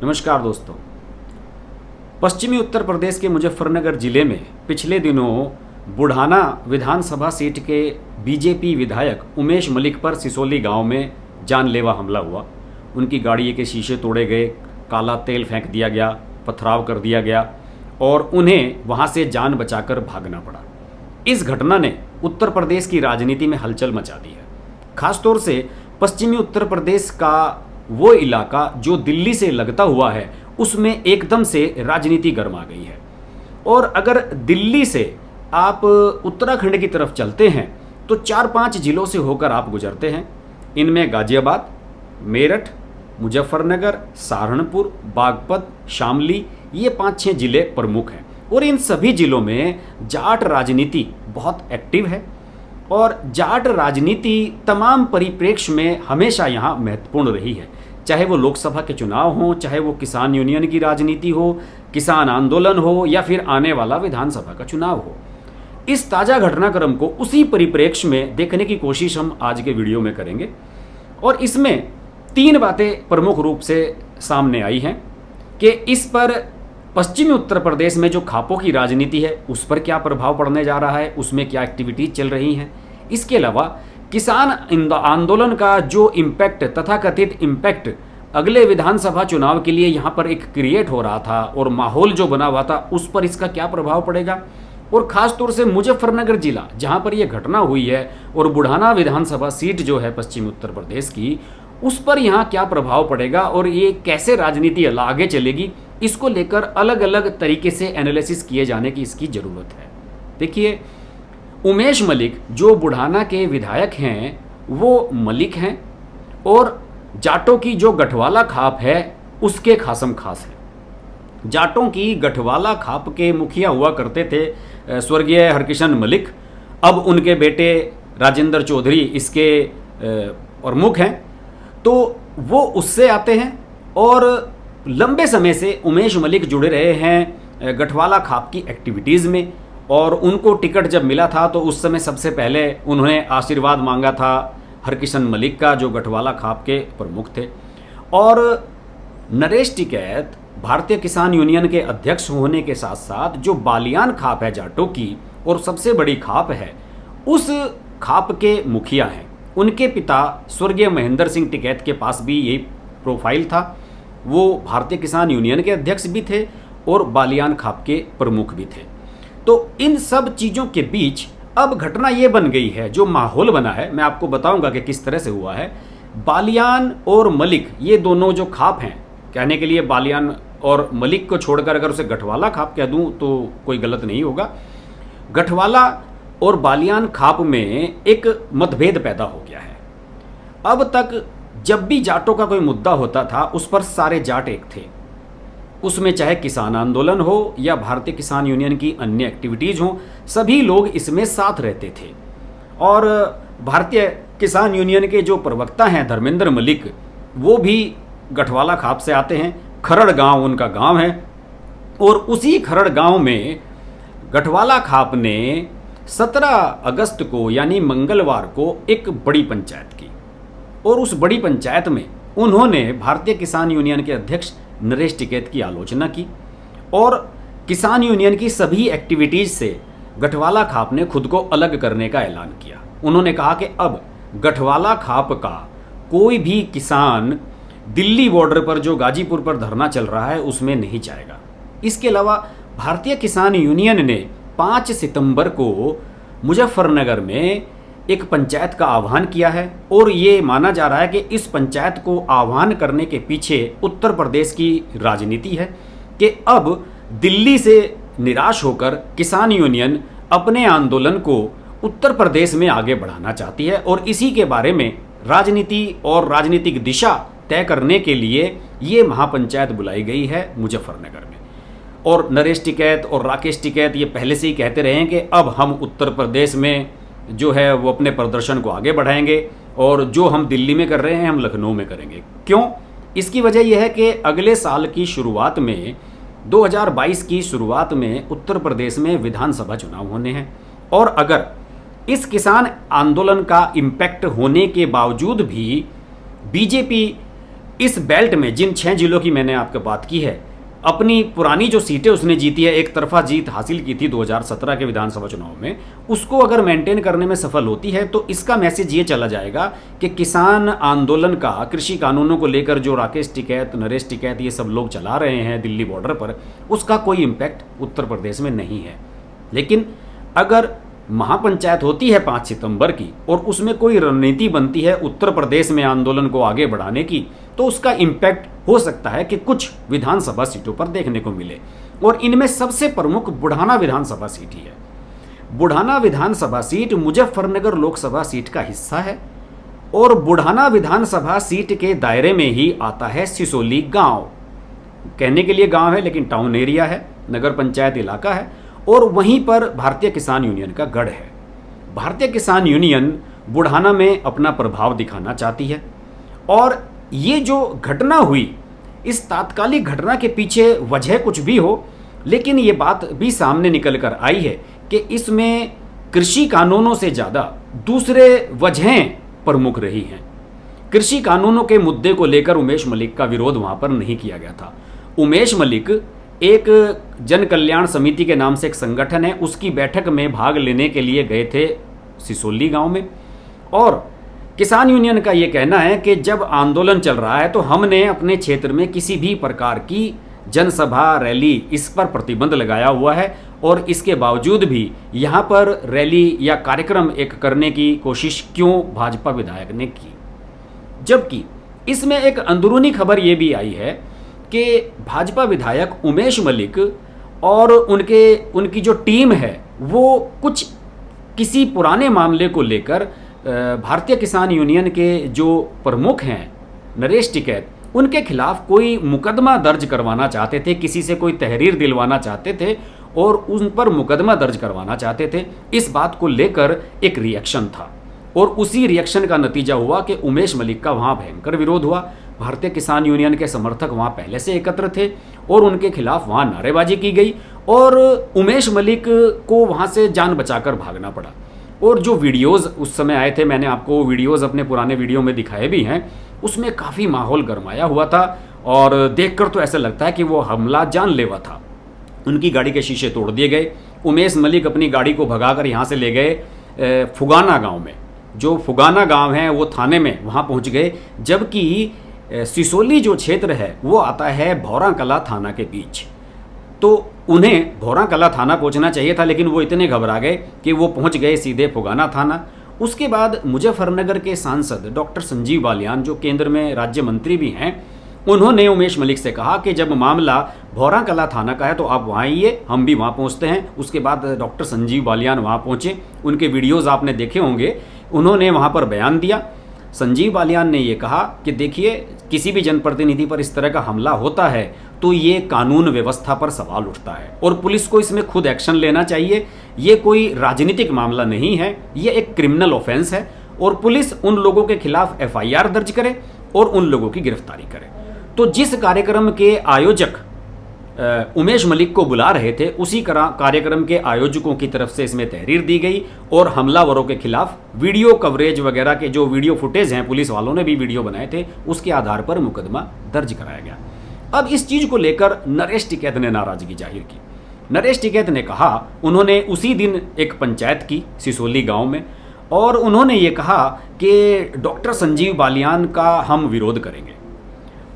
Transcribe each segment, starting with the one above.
नमस्कार दोस्तों। पश्चिमी उत्तर प्रदेश के मुजफ्फरनगर जिले में पिछले दिनों बुढ़ाना विधानसभा सीट के बीजेपी विधायक उमेश मलिक पर सिसोली गांव में जानलेवा हमला हुआ। उनकी गाड़ी के शीशे तोड़े गए, काला तेल फेंक दिया गया, पथराव कर दिया गया और उन्हें वहां से जान बचाकर भागना पड़ा। इस घटना ने उत्तर प्रदेश की राजनीति में हलचल मचा दी है। खासतौर से पश्चिमी उत्तर प्रदेश का वो इलाका जो दिल्ली से लगता हुआ है, उसमें एकदम से राजनीति गर्मा गई है। और अगर दिल्ली से आप उत्तराखंड की तरफ चलते हैं तो 4-5 जिलों से होकर आप गुजरते हैं। इनमें गाजियाबाद, मेरठ, मुजफ्फरनगर, सहारनपुर, बागपत, शामली, ये 5-6 जिले प्रमुख हैं। और इन सभी जिलों में जाट राजनीति बहुत एक्टिव है और जाट राजनीति तमाम परिप्रेक्ष्य में हमेशा यहाँ महत्वपूर्ण रही है। चाहे वो लोकसभा के चुनाव हों, चाहे वो किसान यूनियन की राजनीति हो, किसान आंदोलन हो या फिर आने वाला विधानसभा का चुनाव हो। इस ताज़ा घटनाक्रम को उसी परिप्रेक्ष्य में देखने की कोशिश हम आज के वीडियो में करेंगे। और इसमें 3 बातें प्रमुख रूप से सामने आई हैं कि इस पर पश्चिमी उत्तर प्रदेश में जो खापों की राजनीति है उस पर क्या प्रभाव पड़ने जा रहा है, उसमें क्या एक्टिविटीज चल रही हैं। इसके अलावा किसान आंदोलन का जो इम्पैक्ट, तथाकथित इम्पैक्ट अगले विधानसभा चुनाव के लिए यहाँ पर एक क्रिएट हो रहा था और माहौल जो बना हुआ था, उस पर इसका क्या प्रभाव पड़ेगा। और ख़ास तौर से मुजफ्फरनगर जिला जहाँ पर यह घटना हुई है और बुढ़ाना विधानसभा सीट जो है पश्चिमी उत्तर प्रदेश की, उस पर यहाँ क्या प्रभाव पड़ेगा और ये कैसे राजनीति आगे चलेगी, इसको लेकर अलग अलग तरीके से एनालिसिस किए जाने की इसकी ज़रूरत है। देखिए, उमेश मलिक जो बुढ़ाना के विधायक हैं वो मलिक हैं और जाटों की जो गठवाला खाप है उसके खासम खास है। जाटों की गठवाला खाप के मुखिया हुआ करते थे स्वर्गीय हरकिशन मलिक। अब उनके बेटे राजेंद्र चौधरी इसके प्रमुख हैं, तो वो उससे आते हैं और लंबे समय से उमेश मलिक जुड़े रहे हैं गठवाला खाप की एक्टिविटीज़ में। और उनको टिकट जब मिला था तो उस समय सबसे पहले उन्होंने आशीर्वाद मांगा था हरकिशन मलिक का, जो गठवाला खाप के प्रमुख थे। और नरेश टिकैत भारतीय किसान यूनियन के अध्यक्ष होने के साथ साथ जो बालियान खाप है जाटों की और सबसे बड़ी खाप है, उस खाप के मुखिया हैं। उनके पिता स्वर्गीय महेंद्र सिंह टिकैत के पास भी यही प्रोफाइल था। वो भारतीय किसान यूनियन के अध्यक्ष भी थे और बालियान खाप के प्रमुख भी थे। तो इन सब चीज़ों के बीच अब घटना ये बन गई है, जो माहौल बना है मैं आपको बताऊंगा कि किस तरह से हुआ है। बालियान और मलिक ये दोनों जो खाप हैं, कहने के लिए बालियान और मलिक को छोड़कर अगर उसे गठवाला खाप कह दूं तो कोई गलत नहीं होगा। गठवाला और बालियान खाप में एक मतभेद पैदा हो गया है। अब तक जब भी जाटों का कोई मुद्दा होता था उस पर सारे जाट एक थे, उसमें चाहे किसान आंदोलन हो या भारतीय किसान यूनियन की अन्य एक्टिविटीज़ हो, सभी लोग इसमें साथ रहते थे। और भारतीय किसान यूनियन के जो प्रवक्ता हैं धर्मेंद्र मलिक, वो भी गठवाला खाप से आते हैं। खरड़ गांव उनका गांव है और उसी खरड़ गांव में गठवाला खाप ने 17 अगस्त को यानी मंगलवार को एक बड़ी पंचायत की और उस बड़ी पंचायत में उन्होंने भारतीय किसान यूनियन के अध्यक्ष नरेश टिकैत की आलोचना की और किसान यूनियन की सभी एक्टिविटीज से गठवाला खाप ने खुद को अलग करने का ऐलान किया। उन्होंने कहा कि अब गठवाला खाप का कोई भी किसान दिल्ली बॉर्डर पर जो गाजीपुर पर धरना चल रहा है उसमें नहीं जाएगा। इसके अलावा भारतीय किसान यूनियन ने 5 सितंबर को मुजफ्फरनगर में एक पंचायत का आह्वान किया है और ये माना जा रहा है कि इस पंचायत को आह्वान करने के पीछे उत्तर प्रदेश की राजनीति है कि अब दिल्ली से निराश होकर किसान यूनियन अपने आंदोलन को उत्तर प्रदेश में आगे बढ़ाना चाहती है और इसी के बारे में राजनीति और राजनीतिक दिशा तय करने के लिए ये महापंचायत बुलाई गई है मुजफ्फरनगर में। और नरेश टिकैत और राकेश टिकैत ये पहले से ही कहते रहे हैं कि अब हम उत्तर प्रदेश में जो है वो अपने प्रदर्शन को आगे बढ़ाएंगे और जो हम दिल्ली में कर रहे हैं हम लखनऊ में करेंगे। क्यों? इसकी वजह यह है कि अगले साल की शुरुआत में 2022 की शुरुआत में उत्तर प्रदेश में विधानसभा चुनाव होने हैं और अगर इस किसान आंदोलन का इम्पैक्ट होने के बावजूद भी बीजेपी इस बेल्ट में जिन 6 जिलों की मैंने आपको बात की है, अपनी पुरानी जो सीटें उसने जीती है, एक तरफा जीत हासिल की थी 2017 के विधानसभा चुनाव में, उसको अगर मेंटेन करने में सफल होती है तो इसका मैसेज ये चला जाएगा कि किसान आंदोलन का, कृषि कानूनों को लेकर जो राकेश टिकैत, नरेश टिकैत ये सब लोग चला रहे हैं दिल्ली बॉर्डर पर, उसका कोई इम्पैक्ट उत्तर प्रदेश में नहीं है। लेकिन अगर महापंचायत होती है 5 सितंबर की और उसमें कोई रणनीति बनती है उत्तर प्रदेश में आंदोलन को आगे बढ़ाने की, तो उसका इम्पैक्ट हो सकता है कि कुछ विधानसभा सीटों पर देखने को मिले। और इनमें सबसे प्रमुख बुढ़ाना विधानसभा सीट ही है। बुढ़ाना विधानसभा सीट मुजफ्फरनगर लोकसभा सीट का हिस्सा है और बुढ़ाना विधानसभा सीट के दायरे में ही आता है सिसोली गांव। कहने के लिए गांव है लेकिन टाउन एरिया है, नगर पंचायत इलाका है, और वहीं पर भारतीय किसान यूनियन का गढ़ है। भारतीय किसान यूनियन बुढ़ाना में अपना प्रभाव दिखाना चाहती है और ये जो घटना हुई, इस तात्कालिक घटना के पीछे वजह कुछ भी हो, लेकिन ये बात भी सामने निकल कर आई है कि इसमें कृषि कानूनों से ज़्यादा दूसरे वजहें प्रमुख रही हैं। कृषि कानूनों के मुद्दे को लेकर उमेश मलिक का विरोध वहाँ पर नहीं किया गया था। उमेश मलिक एक जन कल्याण समिति के नाम से एक संगठन है, उसकी बैठक में भाग लेने के लिए गए थे सिसोली गांव में, और किसान यूनियन का ये कहना है कि जब आंदोलन चल रहा है तो हमने अपने क्षेत्र में किसी भी प्रकार की जनसभा, रैली, इस पर प्रतिबंध लगाया हुआ है और इसके बावजूद भी यहाँ पर रैली या कार्यक्रम एक करने की कोशिश क्यों भाजपा विधायक ने की। जबकि इसमें एक अंदरूनी खबर ये भी आई है कि भाजपा विधायक उमेश मलिक और उनकी जो टीम है वो कुछ किसी पुराने मामले को लेकर भारतीय किसान यूनियन के जो प्रमुख हैं नरेश टिकैत, उनके खिलाफ कोई मुकदमा दर्ज करवाना चाहते थे, किसी से कोई तहरीर दिलवाना चाहते थे और उन पर मुकदमा दर्ज करवाना चाहते थे। इस बात को लेकर एक रिएक्शन था और उसी रिएक्शन का नतीजा हुआ कि उमेश मलिक का वहाँ भयंकर विरोध हुआ। भारतीय किसान यूनियन के समर्थक वहाँ पहले से एकत्र थे और उनके खिलाफ वहाँ नारेबाजी की गई और उमेश मलिक को वहाँ से जान बचाकर भागना पड़ा। और जो वीडियोज़ उस समय आए थे, मैंने आपको वीडियोज़ अपने पुराने वीडियो में दिखाए भी हैं, उसमें काफ़ी माहौल गरमाया हुआ था और देखकर तो ऐसा लगता है कि वो हमला जानलेवा था। उनकी गाड़ी के शीशे तोड़ दिए गए। उमेश मलिक अपनी गाड़ी को भगाकर यहाँ से ले गए फुगाना गांव में। जो फुगाना गांव है वो थाने में वहाँ पहुँच गए, जबकि सिसोली जो क्षेत्र है वो आता है भौरा कला थाना के बीच। तो उन्हें भौरा कला थाना पहुंचना चाहिए था, लेकिन वो इतने घबरा गए कि वो पहुंच गए सीधे फुगाना थाना। उसके बाद मुजफ्फरनगर के सांसद डॉक्टर संजीव बालियान, जो केंद्र में राज्य मंत्री भी हैं, उन्होंने उमेश मलिक से कहा कि जब मामला भौरा कला थाना का है तो आप वहाँ आइए, हम भी वहाँ पहुँचते हैं। उसके बाद डॉक्टर संजीव बालियान वहाँ पहुँचे। उनके वीडियोज़ आपने देखे होंगे, उन्होंने वहाँ पर बयान दिया। संजीव बालियान ने ये कहा कि देखिए, किसी भी जनप्रतिनिधि पर इस तरह का हमला होता है तो ये कानून व्यवस्था पर सवाल उठता है और पुलिस को इसमें खुद एक्शन लेना चाहिए। ये कोई राजनीतिक मामला नहीं है, ये एक क्रिमिनल ऑफेंस है और पुलिस उन लोगों के खिलाफ एफआईआर दर्ज करे और उन लोगों की गिरफ्तारी करे। तो जिस कार्यक्रम के आयोजक उमेश मलिक को बुला रहे थे, उसी कार्यक्रम के आयोजकों की तरफ से इसमें तहरीर दी गई और हमलावरों के खिलाफ वीडियो कवरेज वगैरह के जो वीडियो फुटेज हैं, पुलिस वालों ने भी वीडियो बनाए थे, उसके आधार पर मुकदमा दर्ज कराया गया। अब इस चीज़ को लेकर नरेश टिकैत ने नाराजगी जाहिर की। नरेश टिकैत ने कहा, उन्होंने उसी दिन एक पंचायत की सिसोली गांव में और उन्होंने ये कहा कि डॉक्टर संजीव बालियान का हम विरोध करेंगे।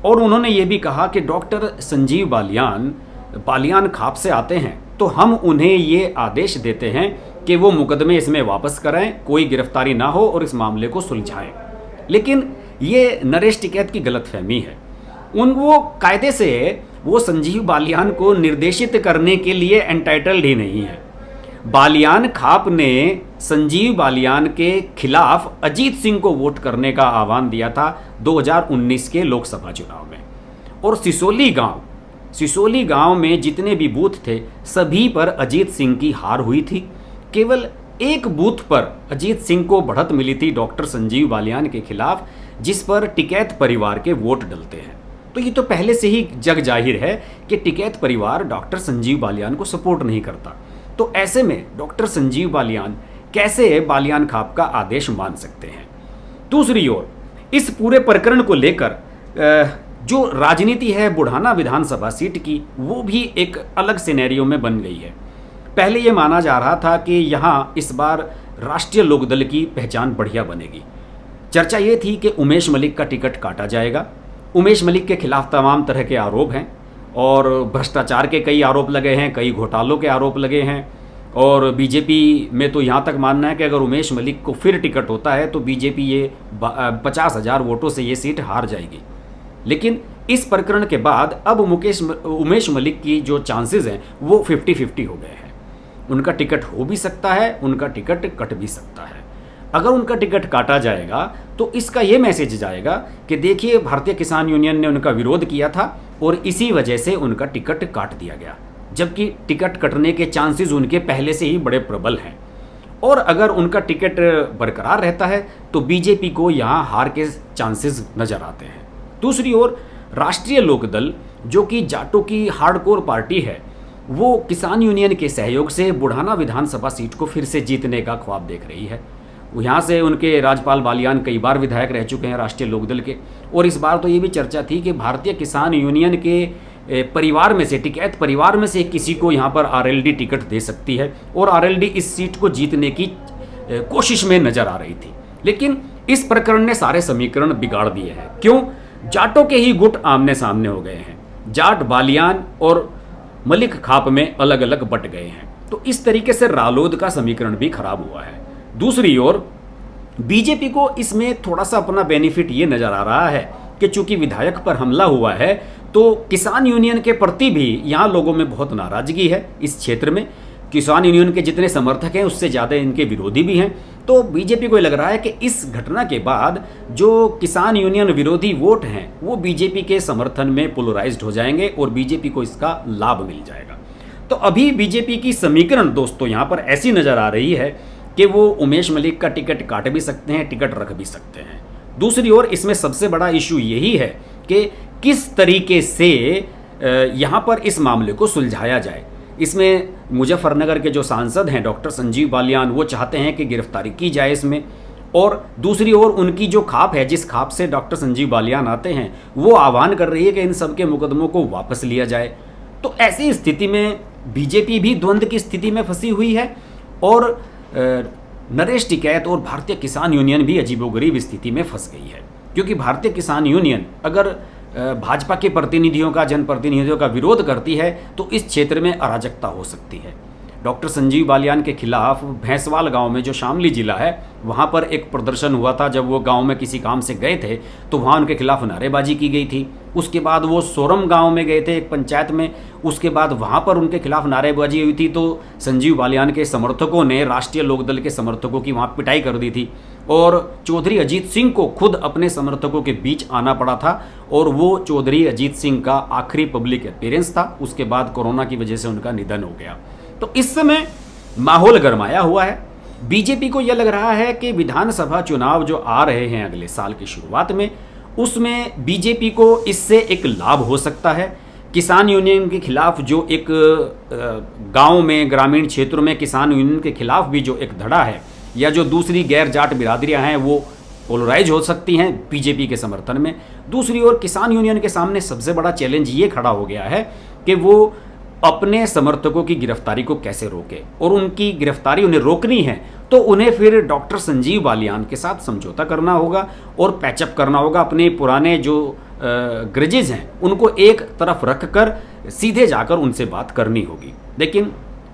और उन्होंने ये भी कहा कि डॉक्टर संजीव बालियान खाप से आते हैं तो हम उन्हें ये आदेश देते हैं कि वो मुकदमे इसमें वापस कराएं, कोई गिरफ्तारी ना हो और इस मामले को सुलझाएं। लेकिन ये नरेश टिकैत की गलतफहमी है। वो कायदे से वो संजीव बालियान को निर्देशित करने के लिए एंटाइटल्ड ही नहीं है। बालियान खाप ने संजीव बालियान के खिलाफ अजीत सिंह को वोट करने का आह्वान दिया था 2019 के लोकसभा चुनाव में। और सिसोली गांव में जितने भी बूथ थे सभी पर अजीत सिंह की हार हुई थी। केवल एक बूथ पर अजीत सिंह को बढ़त मिली थी डॉक्टर संजीव बालियान के खिलाफ, जिस पर टिकैत परिवार के वोट डलते हैं। तो ये तो पहले से ही जग जाहिर है कि टिकैत परिवार डॉक्टर संजीव बालियान को सपोर्ट नहीं करता। तो ऐसे में डॉक्टर संजीव बालियान कैसे बालियान खाप का आदेश मान सकते हैं। दूसरी ओर इस पूरे प्रकरण को लेकर जो राजनीति है बुढ़ाना विधानसभा सीट की, वो भी एक अलग सिनेरियो में बन गई है। पहले ये माना जा रहा था कि यहाँ इस बार राष्ट्रीय लोकदल की पहचान बढ़िया बनेगी। चर्चा ये थी कि उमेश मलिक का टिकट काटा जाएगा। उमेश मलिक के खिलाफ तमाम तरह के आरोप हैं और भ्रष्टाचार के कई आरोप लगे हैं, कई घोटालों के आरोप लगे हैं। और बीजेपी में तो यहाँ तक मानना है कि अगर उमेश मलिक को फिर टिकट होता है तो बीजेपी ये 50,000 वोटों से ये सीट हार जाएगी। लेकिन इस प्रकरण के बाद अब उमेश मलिक की जो चांसेस हैं वो 50-50 हो गए हैं। उनका टिकट हो भी सकता है, उनका टिकट कट भी सकता है। अगर उनका टिकट काटा जाएगा तो इसका ये मैसेज जाएगा कि देखिए भारतीय किसान यूनियन ने उनका विरोध किया था और इसी वजह से उनका टिकट काट दिया गया, जबकि टिकट कटने के चांसेस उनके पहले से ही बड़े प्रबल हैं। और अगर उनका टिकट बरकरार रहता है तो बीजेपी को यहाँ हार के चांसेस नजर आते हैं। दूसरी ओर राष्ट्रीय लोकदल, जो कि जाटों की हार्डकोर पार्टी है, वो किसान यूनियन के सहयोग से बुढ़ाना विधानसभा सीट को फिर से जीतने का ख्वाब देख रही है। यहाँ से उनके राजपाल बालियान कई बार विधायक रह चुके हैं राष्ट्रीय लोकदल के, और इस बार तो ये भी चर्चा थी कि भारतीय किसान यूनियन के परिवार में से, टिकैत परिवार में से किसी को यहाँ पर आरएलडी टिकट दे सकती है और आरएलडी इस सीट को जीतने की कोशिश में नजर आ रही थी। लेकिन इस प्रकरण ने सारे समीकरण बिगाड़ दिए हैं। क्यों? जाटों के ही गुट आमने सामने हो गए हैं। जाट बालियान और मलिक खाप में अलग अलग बट गए हैं। तो इस तरीके से रालोद का समीकरण भी खराब हुआ है। दूसरी ओर बीजेपी को इसमें थोड़ा सा अपना बेनिफिट ये नजर आ रहा है कि चूंकि विधायक पर हमला हुआ है तो किसान यूनियन के प्रति भी यहाँ लोगों में बहुत नाराजगी है। इस क्षेत्र में किसान यूनियन के जितने समर्थक हैं उससे ज़्यादा इनके विरोधी भी हैं। तो बीजेपी को लग रहा है कि इस घटना के बाद जो किसान यूनियन विरोधी वोट हैं वो बीजेपी के समर्थन में पोलराइज्ड हो जाएंगे और बीजेपी को इसका लाभ मिल जाएगा। तो अभी बीजेपी की समीकरण दोस्तों यहाँ पर ऐसी नज़र आ रही है कि वो उमेश मलिक का टिकट काट भी सकते हैं, टिकट रख भी सकते हैं। दूसरी ओर इसमें सबसे बड़ा इशू यही है कि किस तरीके से यहाँ पर इस मामले को सुलझाया जाए। इसमें मुजफ्फरनगर के जो सांसद हैं डॉक्टर संजीव बालियान, वो चाहते हैं कि गिरफ्तारी की जाए इसमें, और दूसरी ओर उनकी जो खाप है, जिस खाप से डॉक्टर संजीव बालियान आते हैं, वो आह्वान कर रही है कि इन सब के मुकदमों को वापस लिया जाए। तो ऐसी स्थिति में बीजेपी भी द्वंद्व की स्थिति में फंसी हुई है और नरेश टिकैत और भारतीय किसान यूनियन भी अजीबोगरीब स्थिति में फंस गई है। क्योंकि भारतीय किसान यूनियन अगर भाजपा के प्रतिनिधियों का, जनप्रतिनिधियों का विरोध करती है तो इस क्षेत्र में अराजकता हो सकती है। डॉक्टर संजीव बालियान के खिलाफ भैंसवाल गांव में, जो शामली जिला है, वहां पर एक प्रदर्शन हुआ था। जब वो गांव में किसी काम से गए थे तो वहां उनके खिलाफ नारेबाजी की गई थी। उसके बाद वो सोरम गांव में गए थे एक पंचायत में, उसके बाद वहां पर उनके खिलाफ नारेबाजी हुई थी। तो संजीव बालियान के समर्थकों ने राष्ट्रीय लोकदल के समर्थकों की वहां पिटाई कर दी थी और चौधरी अजीत सिंह को खुद अपने समर्थकों के बीच आना पड़ा था। और वो चौधरी अजीत सिंह का आखिरी पब्लिक अपीयरेंस था। उसके बाद कोरोना की वजह से उनका निधन हो गया। तो इस समय माहौल गरमाया हुआ है। बीजेपी को यह लग रहा है कि विधानसभा चुनाव जो आ रहे हैं अगले साल की शुरुआत में, उसमें बीजेपी को इससे एक लाभ हो सकता है। किसान यूनियन के खिलाफ जो एक गांव में, ग्रामीण क्षेत्रों में किसान यूनियन के खिलाफ भी जो एक धड़ा है, या जो दूसरी गैर जाट बिरादरियां हैं वो पोलराइज हो सकती हैं बीजेपी के समर्थन में। दूसरी ओर किसान यूनियन के सामने सबसे बड़ा चैलेंज ये खड़ा हो गया है कि वो अपने समर्थकों की गिरफ्तारी को कैसे रोके, और उनकी गिरफ्तारी उन्हें रोकनी है तो उन्हें फिर डॉक्टर संजीव बालियान के साथ समझौता करना होगा और पैचअप करना होगा। अपने पुराने जो ग्रजेज हैं उनको एक तरफ रख कर सीधे जाकर उनसे बात करनी होगी। लेकिन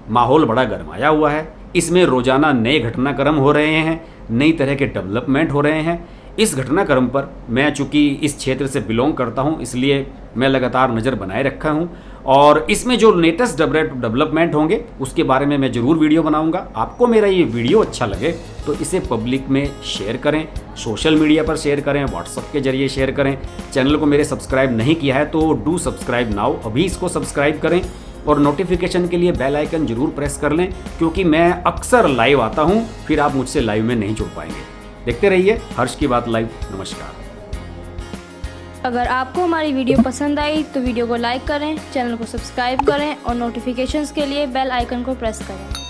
माहौल बड़ा गरमाया हुआ है। इसमें रोजाना नए घटनाक्रम हो रहे हैं, नई तरह के डेवलपमेंट हो रहे हैं। इस घटनाक्रम पर मैं चूंकि इस क्षेत्र से बिलोंग करता हूं, इसलिए मैं लगातार नज़र बनाए रखा हूं और इसमें जो लेटेस्ट डेवलपमेंट होंगे उसके बारे में मैं ज़रूर वीडियो बनाऊंगा। आपको मेरा ये वीडियो अच्छा लगे तो इसे पब्लिक में शेयर करें, सोशल मीडिया पर शेयर करें, व्हाट्सएप के जरिए शेयर करें। चैनल को मेरे सब्सक्राइब नहीं किया है तो डू सब्सक्राइब नाउ, अभी इसको सब्सक्राइब करें और नोटिफिकेशन के लिए बेल आइकन जरूर प्रेस कर लें, क्योंकि मैं अक्सर लाइव आता हूं, फिर आप मुझसे लाइव में नहीं जुड़ पाएंगे। देखते रहिए हर्ष की बात लाइव। नमस्कार। अगर आपको हमारी वीडियो पसंद आई तो वीडियो को लाइक करें, चैनल को सब्सक्राइब करें और नोटिफिकेशंस के लिए बेल आइकन को प्रेस करें।